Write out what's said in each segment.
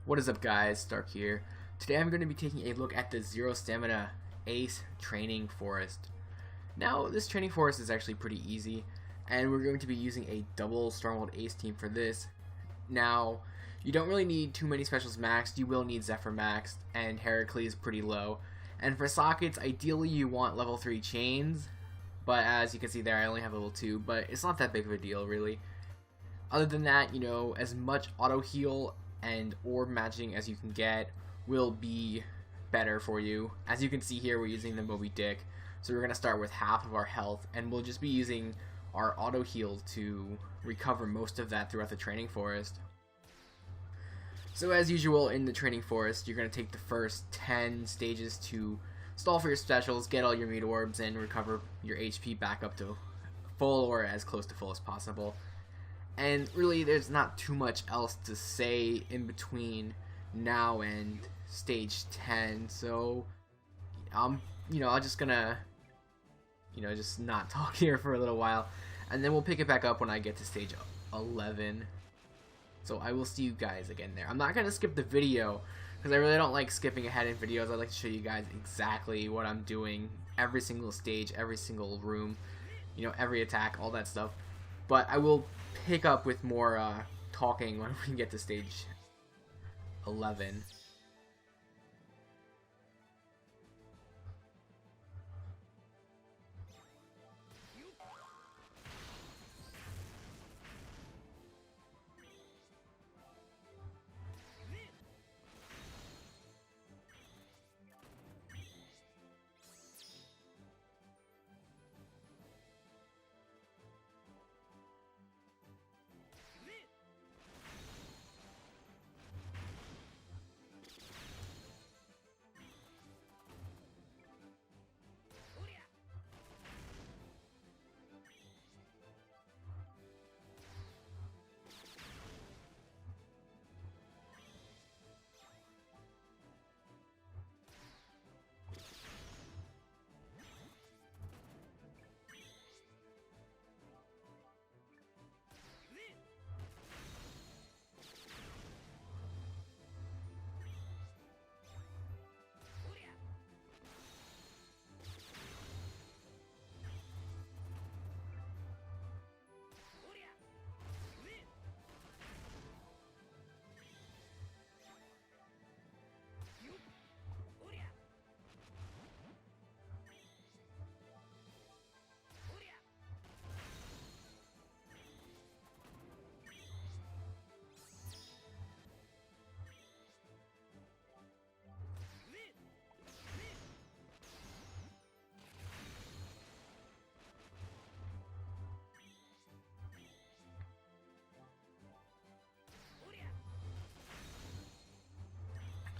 What is up, guys? Stark here. Today I'm going to be taking a look at the Zero Stamina Ace Training Forest. Now, this training forest is actually pretty easy, and we're going to be using a double Stormwald Ace team for this. Now, you don't really need too many specials maxed. You will need Zephyr maxed, and Heracles pretty low. And for sockets, ideally you want level 3 chains, but as you can see there, I only have level 2, but it's not that big of a deal, really. Other than that, you know, as much auto heal and orb matching as you can get will be better for you. As you can see here, we're using the Moby Dick, so we're going to start with half of our health, and we'll just be using our auto heal to recover most of that throughout the training forest. So as usual in the training forest, you're going to take the first 10 stages to stall for your specials, get all your meat orbs, and recover your HP back up to full or as close to full as possible. And really, there's not too much else to say in between now and stage 10. So, I'm just gonna, just not talk here for a little while, and then we'll pick it back up when I get to stage 11. So I will see you guys again there. I'm not gonna skip the video because I really don't like skipping ahead in videos. I like to show you guys exactly what I'm doing, every single stage, every single room, every attack, all that stuff. But I will pick up with more talking when we get to stage 11.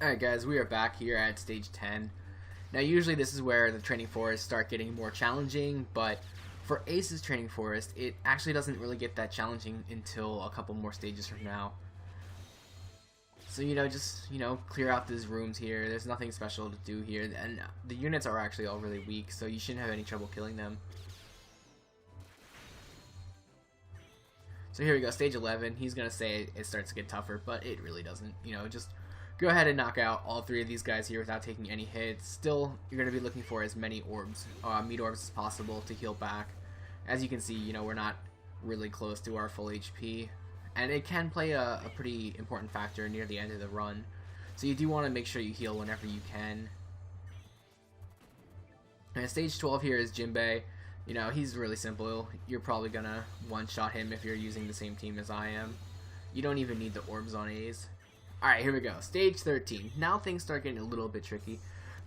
Alright guys, we are back here at stage 10. Now usually this is where the training forests start getting more challenging, but for Ace's training forest, it actually doesn't really get that challenging until a couple more stages from now. So just clear out these rooms here. There's nothing special to do here, and the units are actually all really weak, so you shouldn't have any trouble killing them. So here we go, stage 11. He's gonna say it starts to get tougher, but it really doesn't. Just go ahead and knock out all 3 of these guys here without taking any hits. Still, you're going to be looking for as many orbs, meat orbs as possible to heal back. As you can see, we're not really close to our full HP. And it can play a pretty important factor near the end of the run. So you do want to make sure you heal whenever you can. And stage 12 here is Jinbei. He's really simple. You're probably going to one-shot him if you're using the same team as I am. You don't even need the orbs on A's. Alright, here we go. Stage 13. Now things start getting a little bit tricky.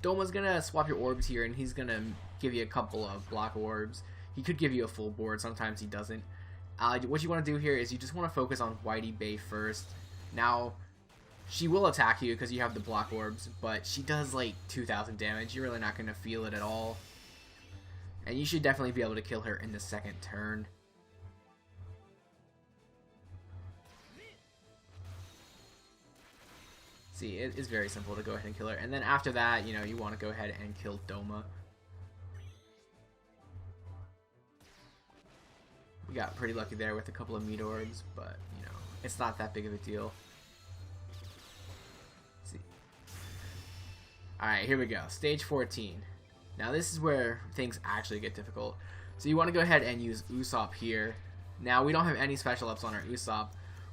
Doma's gonna swap your orbs here, and he's gonna give you a couple of block orbs. He could give you a full board, sometimes he doesn't. What you want to do here is you just want to focus on Whitey Bay first. Now, she will attack you because you have the block orbs, but she does like 2,000 damage. You're really not gonna feel it at all. And you should definitely be able to kill her in the second turn. See, it is very simple to go ahead and kill her. And then after that, you want to go ahead and kill Doma. We got pretty lucky there with a couple of meat orbs, but, it's not that big of a deal. Alright, here we go. Stage 14. Now this is where things actually get difficult. So you want to go ahead and use Usopp here. Now we don't have any special ups on our Usopp,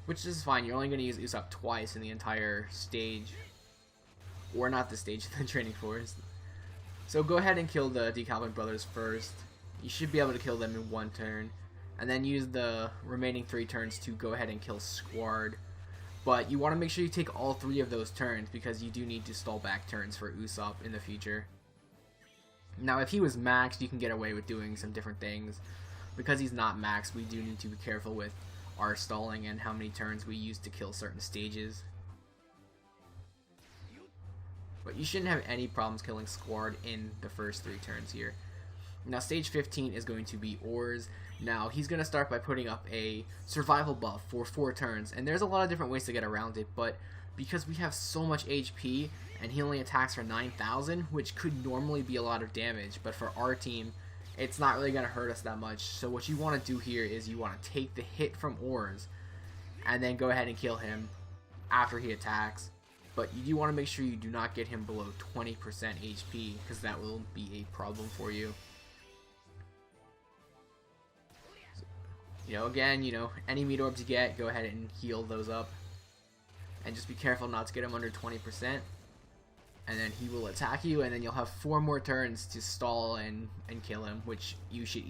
which is fine. You're only going to use Usopp twice in the entire stage. Or not the stage, the training forest. So go ahead and kill the Decalvin brothers first. You should be able to kill them in one turn. And then use the remaining 3 turns to go ahead and kill Squard. But you want to make sure you take all 3 of those turns because you do need to stall back turns for Usopp in the future. Now if he was maxed, you can get away with doing some different things. Because he's not maxed, we do need to be careful with our stalling and how many turns we use to kill certain stages. But you shouldn't have any problems killing Squard in the first 3 turns here. Now stage 15 is going to be Oris. Now he's going to start by putting up a survival buff for 4 turns, and there's a lot of different ways to get around it, but because we have so much HP and he only attacks for 9,000, which could normally be a lot of damage, but for our team it's not really going to hurt us that much. So what you want to do here is you want to take the hit from Oris and then go ahead and kill him after he attacks. But you do want to make sure you do not get him below 20% HP, because that will be a problem for you. So, again, any meat orbs you get, go ahead and heal those up. And just be careful not to get him under 20%. And then he will attack you, and then you'll have 4 more turns to stall and kill him, which you should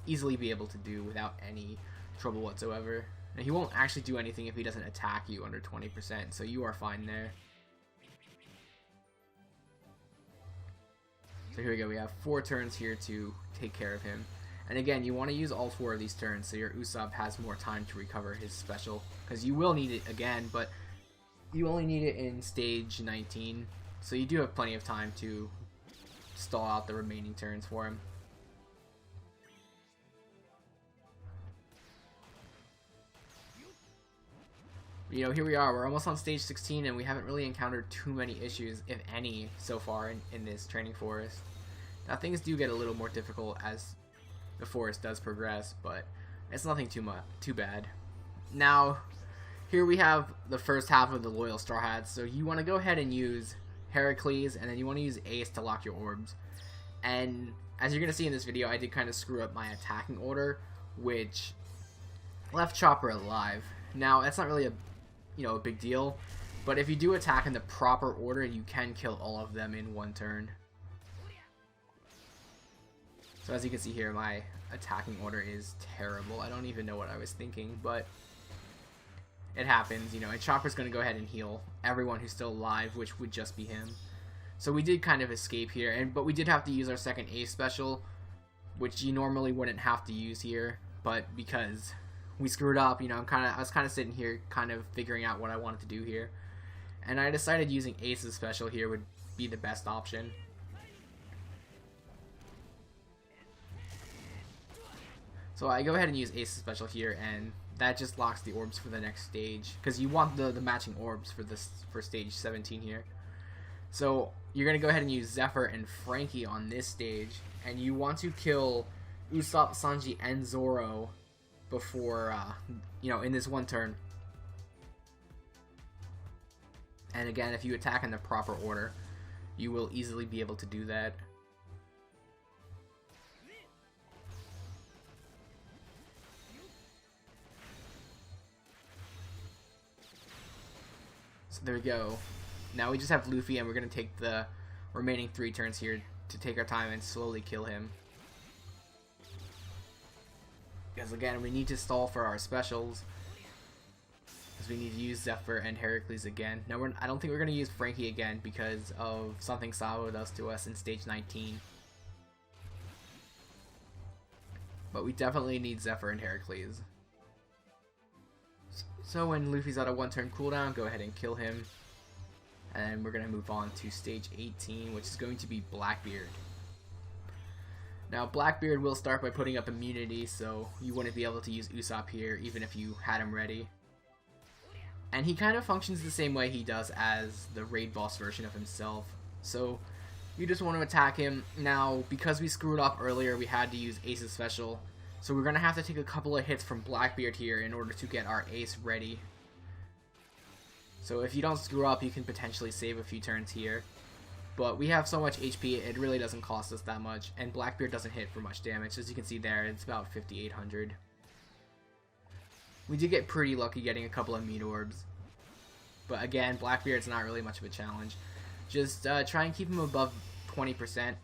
easily be able to do without any trouble whatsoever. And he won't actually do anything if he doesn't attack you under 20%, so you are fine there. So here we go, we have 4 turns here to take care of him. And again, you want to use all 4 of these turns so your Usopp has more time to recover his special. Because you will need it again, but you only need it in stage 19. So you do have plenty of time to stall out the remaining turns for him. Here we are, we're almost on stage 16 and we haven't really encountered too many issues, if any, so far in this training forest. Now things do get a little more difficult as the forest does progress, but it's nothing too bad. Now, here we have the first half of the Loyal Straw Hats, so you want to go ahead and use Heracles, and then you want to use Ace to lock your orbs. And as you're going to see in this video, I did kind of screw up my attacking order, which left Chopper alive. Now, that's not really a big deal, but if you do attack in the proper order, you can kill all of them in one turn. So as you can see here, my attacking order is terrible. I don't even know what I was thinking, but it happens, and Chopper's going to go ahead and heal everyone who's still alive, which would just be him. So we did kind of escape here, but we did have to use our second Ace special, which you normally wouldn't have to use here, but because we screwed up, I was kind of sitting here kind of figuring out what I wanted to do here, and I decided using Ace's special here would be the best option. So I go ahead and use Ace's special here, and that just locks the orbs for the next stage, because you want the matching orbs for stage 17 here. So you're going to go ahead and use Zephyr and Frankie on this stage, and you want to kill Usopp, Sanji, and Zoro before, in this one turn. And again, if you attack in the proper order, you will easily be able to do that. So there we go. Now we just have Luffy, and we're going to take the remaining 3 turns here to take our time and slowly kill him. Because again, we need to stall for our specials, because we need to use Zephyr and Heracles again. Now I don't think we're going to use Frankie again because of something Sabo does to us in stage 19. But we definitely need Zephyr and Heracles. So when Luffy's at a 1-turn cooldown, go ahead and kill him. And we're going to move on to stage 18, which is going to be Blackbeard. Now Blackbeard will start by putting up immunity, so you wouldn't be able to use Usopp here even if you had him ready. And he kind of functions the same way he does as the raid boss version of himself. So you just want to attack him. Now because we screwed up earlier, we had to use Ace's special. So we're going to have to take a couple of hits from Blackbeard here in order to get our Ace ready. So if you don't screw up, you can potentially save a few turns here. But we have so much HP, it really doesn't cost us that much. And Blackbeard doesn't hit for much damage. As you can see there, it's about 5,800. We did get pretty lucky getting a couple of meat orbs. But again, Blackbeard's not really much of a challenge. Just try and keep him above 20%.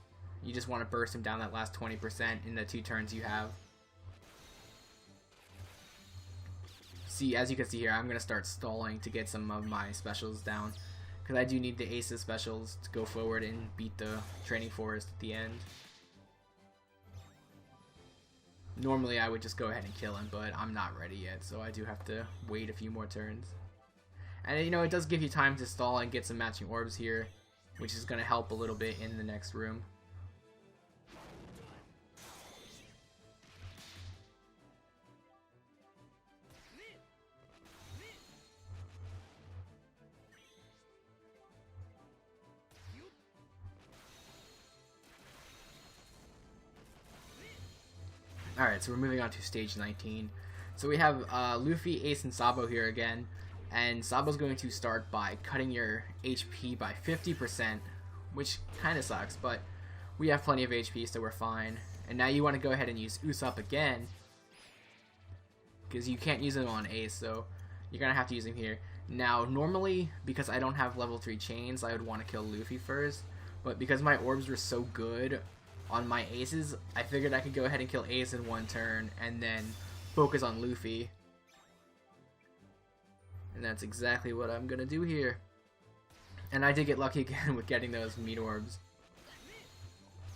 You just want to burst him down that last 20% in the 2 turns you have. See, as you can see here, I'm going to start stalling to get some of my specials down. Because I do need the Aces specials to go forward and beat the Training Forest at the end. Normally I would just go ahead and kill him, but I'm not ready yet, so I do have to wait a few more turns. And you know, it does give you time to stall and get some matching orbs here, which is going to help a little bit in the next room. Alright, so we're moving on to stage 19. So we have Luffy, Ace, and Sabo here again. And Sabo's going to start by cutting your HP by 50%, which kind of sucks, but we have plenty of HP, so we're fine. And now you want to go ahead and use Usopp again, because you can't use him on Ace, so you're going to have to use him here. Now, normally, because I don't have level 3 chains, I would want to kill Luffy first, but because my orbs were so good on my Aces, I figured I could go ahead and kill Ace in 1 turn, and then focus on Luffy. And that's exactly what I'm gonna do here. And I did get lucky again with getting those meat orbs.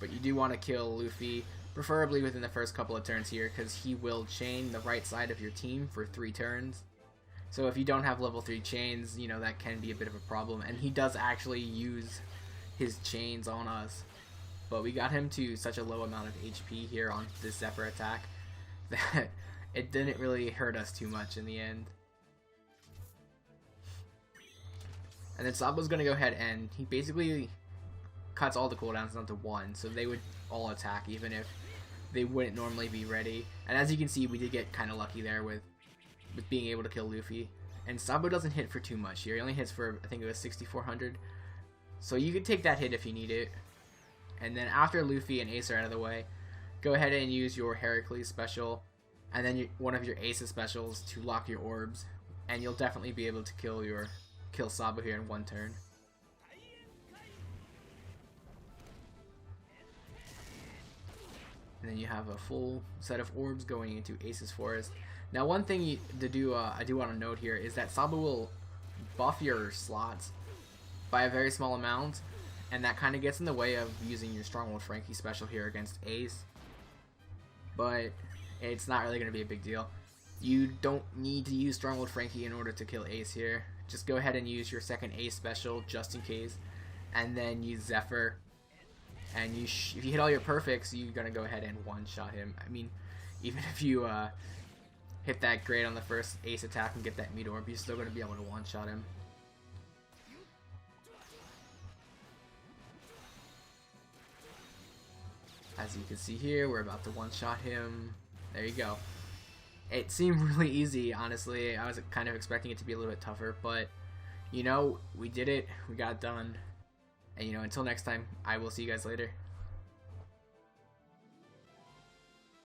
But you do want to kill Luffy, preferably within the first couple of turns here, because he will chain the right side of your team for 3 turns. So if you don't have level 3 chains, you know, that can be a bit of a problem. And he does actually use his chains on us. But we got him to such a low amount of HP here on this Zephyr attack that it didn't really hurt us too much in the end. And then Sabo's going to go ahead and he basically cuts all the cooldowns down to 1, so they would all attack even if they wouldn't normally be ready. And as you can see, we did get kind of lucky there with being able to kill Luffy. And Sabo doesn't hit for too much here. He only hits for, I think it was 6,400. So you could take that hit if you need it. And then after Luffy and Ace are out of the way, go ahead and use your Heracles special, and then one of your Aces specials to lock your orbs, and you'll definitely be able to kill Sabo here in 1 turn. And then you have a full set of orbs going into Aces Forest. Now, one thing I do want to note here is that Sabo will buff your slots by a very small amount, and that kind of gets in the way of using your Stronghold Frankie special here against Ace. But it's not really going to be a big deal. You don't need to use Stronghold Frankie in order to kill Ace here. Just go ahead and use your second Ace special just in case, and then use Zephyr. And if you hit all your perfects, you're going to go ahead and one-shot him. I mean, even if you hit that great on the first Ace attack and get that meat orb, you're still going to be able to one-shot him. As you can see here, we're about to one-shot him. There you go. It seemed really easy, honestly. I was kind of expecting it to be a little bit tougher, but, you know, we did it. We got it done. And, you know, until next time, I will see you guys later.